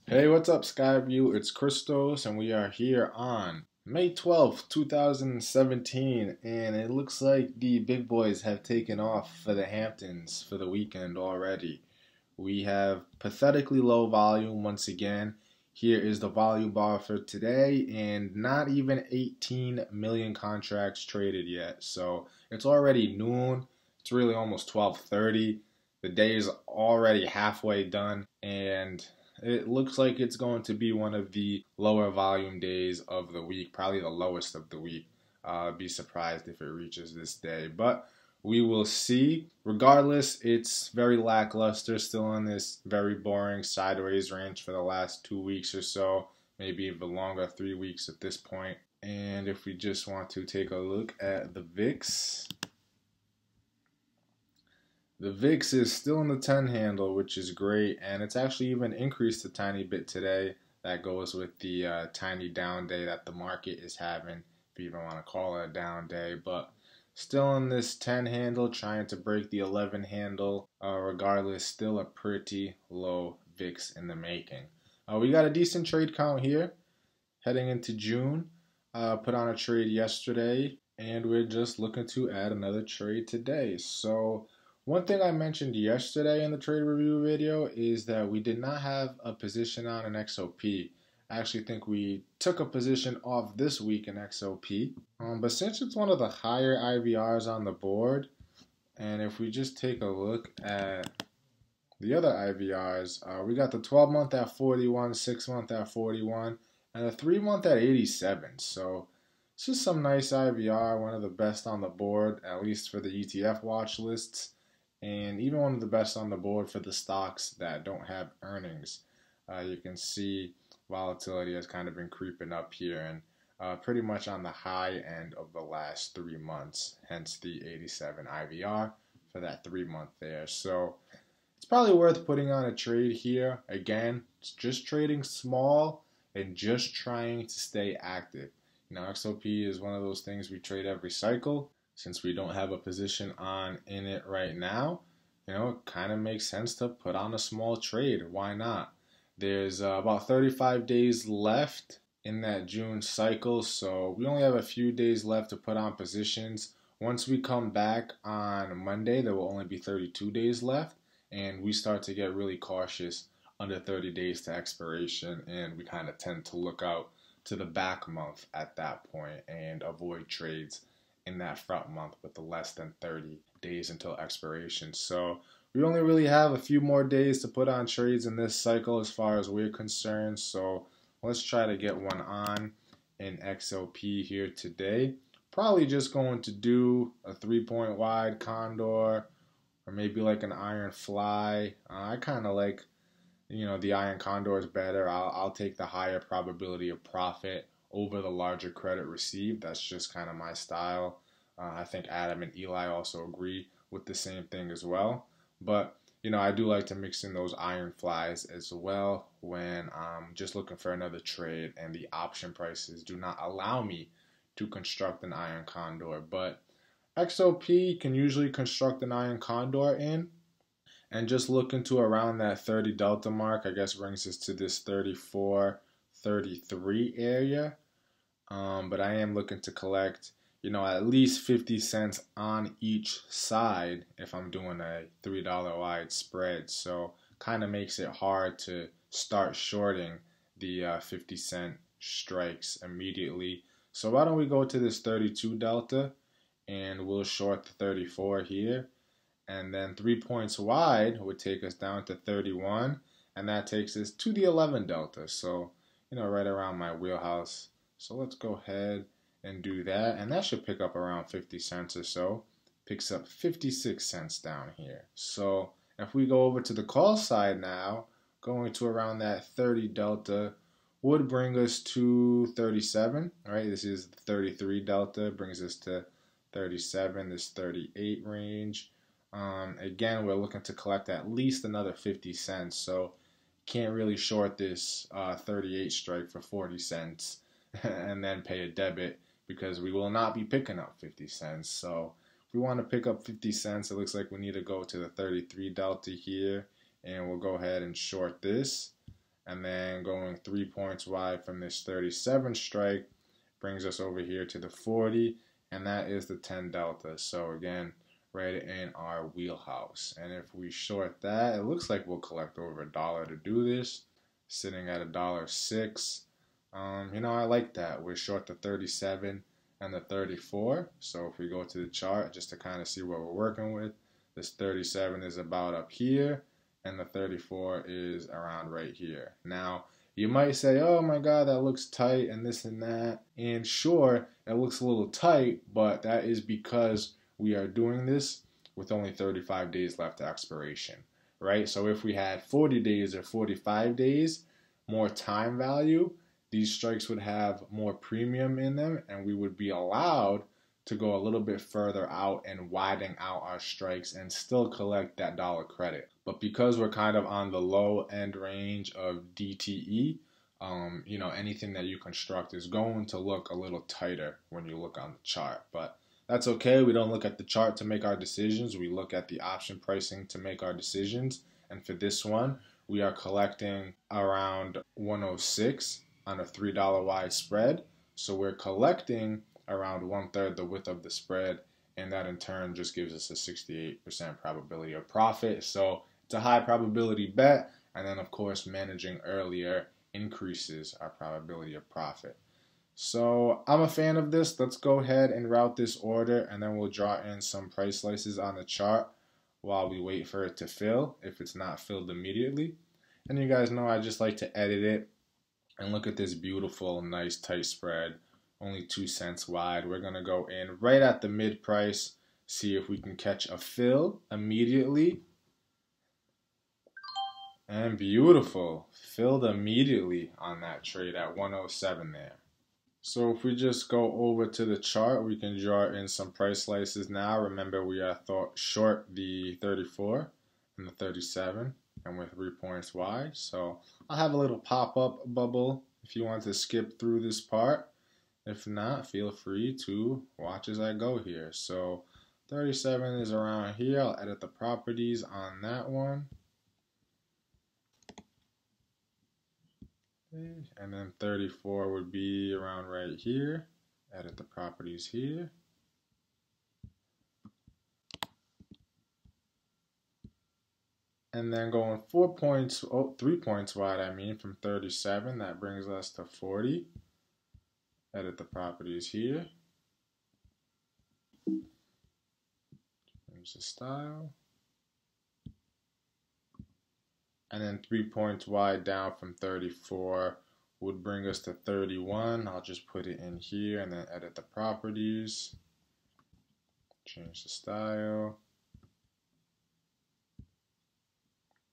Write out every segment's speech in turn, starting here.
Hey, what's up, Skyview? It's Christos, and we are here on May 12th, 2017, and it looks like the big boys have taken off for the Hamptons for the weekend already. We have pathetically low volume once again. Here is the volume bar for today, and not even 18 million contracts traded yet. So it's already noon. It's really almost 12:30. The day is already halfway done, and it looks like it's going to be one of the lower volume days of the week, probably the lowest of the week. I'd be surprised if it reaches this day, but we will see. Regardless, it's very lackluster, still in this very boring sideways range for the last 2 weeks or so, maybe even longer, 3 weeks at this point. And if we just want to take a look at the VIX, the VIX is still in the 10 handle, which is great, and it's actually even increased a tiny bit today. That goes with the tiny down day that the market is having, if you even want to call it a down day. But still in this 10 handle, trying to break the 11 handle. Regardless, still a pretty low VIX in the making. We got a decent trade count here heading into June. Put on a trade yesterday, and we're just looking to add another trade today. So one thing I mentioned yesterday in the trade review video is that we did not have a position on an XOP. I actually think we took a position off this week in XOP. But since it's one of the higher IVRs on the board, and if we just take a look at the other IVRs, we got the 12-month at 41, 6-month at 41, and the 3-month at 87. So it's just some nice IVR, one of the best on the board, at least for the ETF watch lists, and even one of the best on the board for the stocks that don't have earnings. You can see volatility has kind of been creeping up here, and pretty much on the high end of the last 3 months, hence the 87 IVR for that 3-month there. So it's probably worth putting on a trade here. Again, it's just trading small and just trying to stay active. XOP is one of those things we trade every cycle. Since we don't have a position on in it right now, it kind of makes sense to put on a small trade. Why not? There's about 35 days left in that June cycle, so we only have a few days left to put on positions. Once we come back on Monday, there will only be 32 days left, and we start to get really cautious under 30 days to expiration, and we kind of tend to look out to the back month at that point and avoid trades in that front month with the less than 30 days until expiration. So we only really have a few more days to put on trades in this cycle as far as we're concerned. So let's try to get one on in XOP here today. Probably just going to do a 3-point wide Condor or maybe like an iron fly. I kind of like, the iron Condor is better. I'll take the higher probability of profit over the larger credit received. That's just kind of my style. I think Adam and Eli also agree with the same thing as well. But, I do like to mix in those iron flies as well when I'm just looking for another trade and the option prices do not allow me to construct an iron Condor. But XOP can usually construct an iron Condor in. And just looking to around that 30 delta mark, I guess brings us to this 34, 33 area. But I am looking to collect, at least 50 cents on each side if I'm doing a $3 wide spread. So kind of makes it hard to start shorting the 50 cent strikes immediately. So why don't we go to this 32 delta and we'll short the 34 here. And then 3 points wide would take us down to 31, and that takes us to the 11 delta. So, right around my wheelhouse. So let's go ahead and do that, and that should pick up around 50 cents or so. Picks up 56 cents down here. So if we go over to the call side now, going to around that 30 delta would bring us to 37, right? This is the 33 delta, brings us to 37, this 38 range. Again, we're looking to collect at least another 50 cents, so can't really short this 38 strike for 40 cents and then pay a debit because we will not be picking up 50 cents. So if we want to pick up 50 cents, it looks like we need to go to the 33 delta here, and we'll go ahead and short this. and then going 3 points wide from this 37 strike brings us over here to the 40, and that is the 10 delta. So again, right in our wheelhouse. And if we short that, it looks like we'll collect over $1 to do this, sitting at $1.06. I like that. We're short the 37 and the 34. So if we go to the chart just to kind of see what we're working with, this 37 is about up here, and the 34 is around right here. Now, you might say, oh my God, that looks tight and this and that. And sure, it looks a little tight, but that is because we are doing this with only 35 days left to expiration, right? So if we had 40 days or 45 days, more time value, these strikes would have more premium in them, and we would be allowed to go a little bit further out and widen out our strikes and still collect that dollar credit. But because we're kind of on the low end range of DTE, anything that you construct is going to look a little tighter when you look on the chart. But that's okay. We don't look at the chart to make our decisions. We look at the option pricing to make our decisions. And for this one, we are collecting around 106 on a $3 wide spread. So we're collecting around 1/3 the width of the spread, and that in turn just gives us a 68% probability of profit. So it's a high probability bet, and then of course managing earlier increases our probability of profit. So I'm a fan of this. Let's go ahead and route this order, and then we'll draw in some price slices on the chart while we wait for it to fill if it's not filled immediately. And you guys know I just like to edit it, and look at this beautiful, nice, tight spread. Only 2 cents wide. We're going to go in right at the mid price, see if we can catch a fill immediately. And beautiful. Filled immediately on that trade at 107 there. So if we just go over to the chart, we can draw in some price slices now. Remember, we are short the 34 and the 37, and we're 3 points wide. So I'll have a little pop-up bubble if you want to skip through this part. If not, feel free to watch as I go here. So 37 is around here. I'll edit the properties on that one. And then 34 would be around right here. Edit the properties here. And then going 3 points wide, from 37, that brings us to 40. Edit the properties here. Change the style. And then 3 points wide down from 34 would bring us to 31. I'll just put it in here and then edit the properties. Change the style.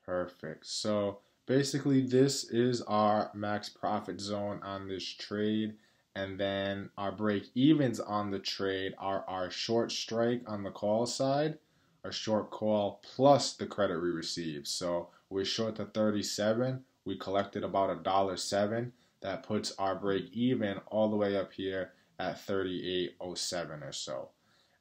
Perfect. So basically this is our max profit zone on this trade. And then our break evens on the trade are our short strike on the call side, our short call plus the credit we received. So we're short to 37. We collected about $1.07. That puts our break even all the way up here at 38.07 or so.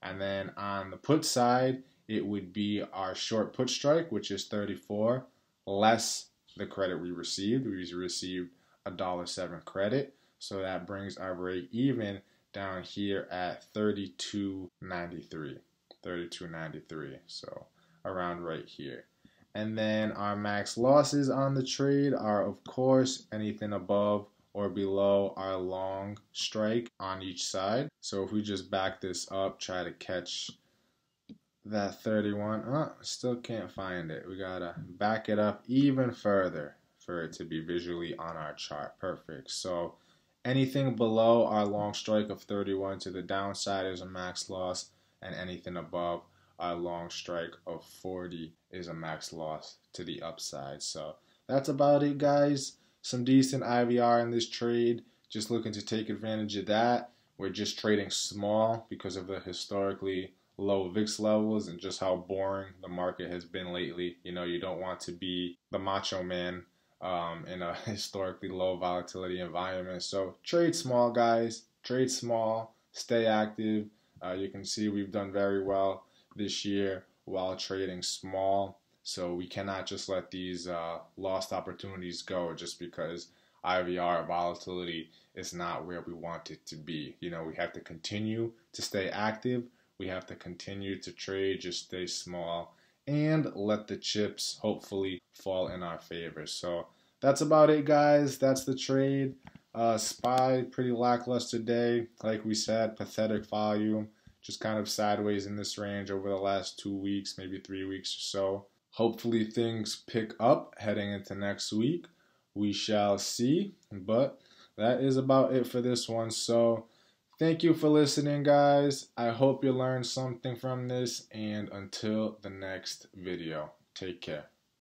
And then on the put side, it would be our short put strike, which is 34, less the credit we received. We received $1.07 credit. So that brings our break even down here at 32.93. 32.93. So around right here. And then our max losses on the trade are, of course, anything above or below our long strike on each side. So if we just back this up, try to catch that 31, still can't find it. We gotta back it up even further for it to be visually on our chart. Perfect. So anything below our long strike of 31 to the downside is a max loss, and anything above our long strike of 40 is a max loss to the upside. So that's about it, guys. Some decent IVR in this trade. Just looking to take advantage of that. We're just trading small because of the historically low VIX levels and just how boring the market has been lately. You don't want to be the macho man in a historically low volatility environment. So trade small, guys. Trade small. Stay active. You can see we've done very well this year while trading small. So we cannot just let these lost opportunities go just because IVR volatility is not where we want it to be. You know, we have to continue to stay active. We have to continue to trade, just stay small, and let the chips hopefully fall in our favor. So that's about it, guys. That's the trade. SPY, pretty lackluster day. Like we said, pathetic volume. Just kind of sideways in this range over the last 2 weeks, maybe 3 weeks or so. Hopefully things pick up heading into next week. We shall see. But that is about it for this one. So thank you for listening, guys. I hope you learned something from this. And until the next video, take care.